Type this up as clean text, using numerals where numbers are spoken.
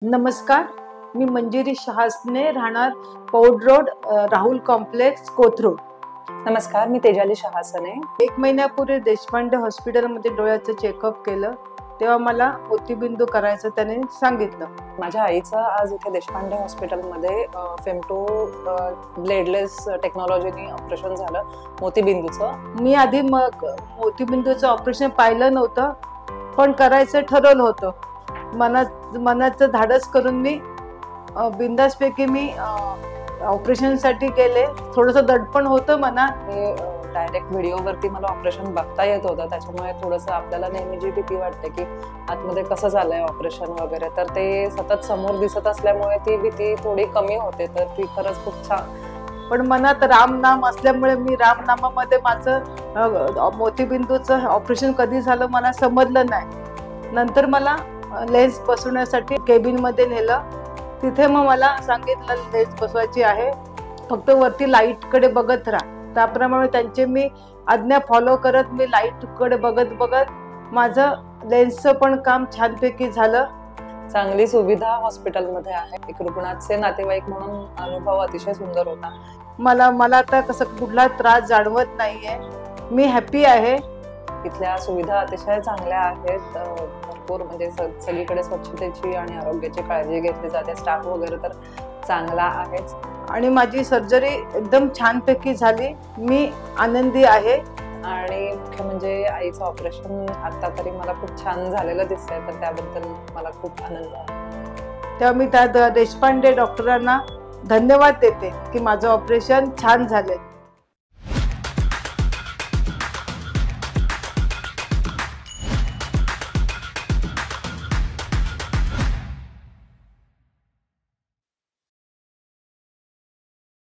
नमस्कार, मी मंजिरी शहासने, राहणार Paud road, Rahul complex, Kothrud. नमस्कार, मी तेजाली शहासने. 1 महिन्यापूर्वी देशपांडे हॉस्पिटलमध्ये डोळ्याचं चेकअप केलं, तेव्हा मला मोतीबिंदू करायचं त्याने सांगितलं. माझ्या आईचं आज इथे देशपांडे हॉस्पिटलमध्ये फेमटो ब्लेडलेस टेक्नॉलॉजीने ऑपरेशन झालं मोतीबिंदूचं. मी आधी मग मोतीबिंदूचं ऑपरेशन पाहिलं नव्हतं, पण करायचं ठरवलं होतं. मनाचं धाडस करून मी बिंदासपैकी मी ऑपरेशनसाठी गेले. थोडंसं दडपण होतं मनात. हे डायरेक्ट व्हिडिओवरती मला ऑपरेशन बघता येत होतं, त्याच्यामुळे थोडंसं आपल्याला नेहमी जी भीती वाटते की आतमध्ये कसं झालंय ऑपरेशन वगैरे, तर ते सतत समोर दिसत असल्यामुळे ती भीती थोडी कमी होते. तर ती खरंच खूप छान. पण मनात रामनाम असल्यामुळे मी रामनामामध्ये माझं मोतीबिंदूचं ऑपरेशन कधी झालं मला समजलं नाही. नंतर मला लेन्स बसवण्यासाठी केबिनमध्ये नेलं. तिथे मग मला सांगितलं लेन्स बसवायची आहे, फक्त वरती लाईटकडे बघत राहा. त्याप्रमाणे त्यांचे मी आज्ञा फॉलो करत मी लाईटकडे बघत बघत माझं लेन्सचं पण काम छानपैकी झालं. चांगली सुविधा हॉस्पिटलमध्ये आहे. एक रुग्णाचे नातेवाईक म्हणून अनुभव अतिशय सुंदर होता. मला आता कसं कुठला त्रास जाणवत नाहीये. मी हॅपी आहे. इथल्या सुविधा अतिशय चांगल्या आहेत. भरपूर म्हणजे सगळीकडे स्वच्छतेची आणि आरोग्याची काळजी घेतली जाते. स्टाफ वगैरे तर चांगला आहेच. आणि माझी सर्जरी एकदम छानपैकी झाली. मी आनंदी आहे. आणि मुख्य म्हणजे आईचं ऑपरेशन आता तरी मला खूप छान झालेलं दिसतंय, तर त्याबद्दल मला खूप आनंद आहे. तेव्हा मी त्या देशपांडे डॉक्टरांना धन्यवाद देते की माझं ऑपरेशन छान झाले.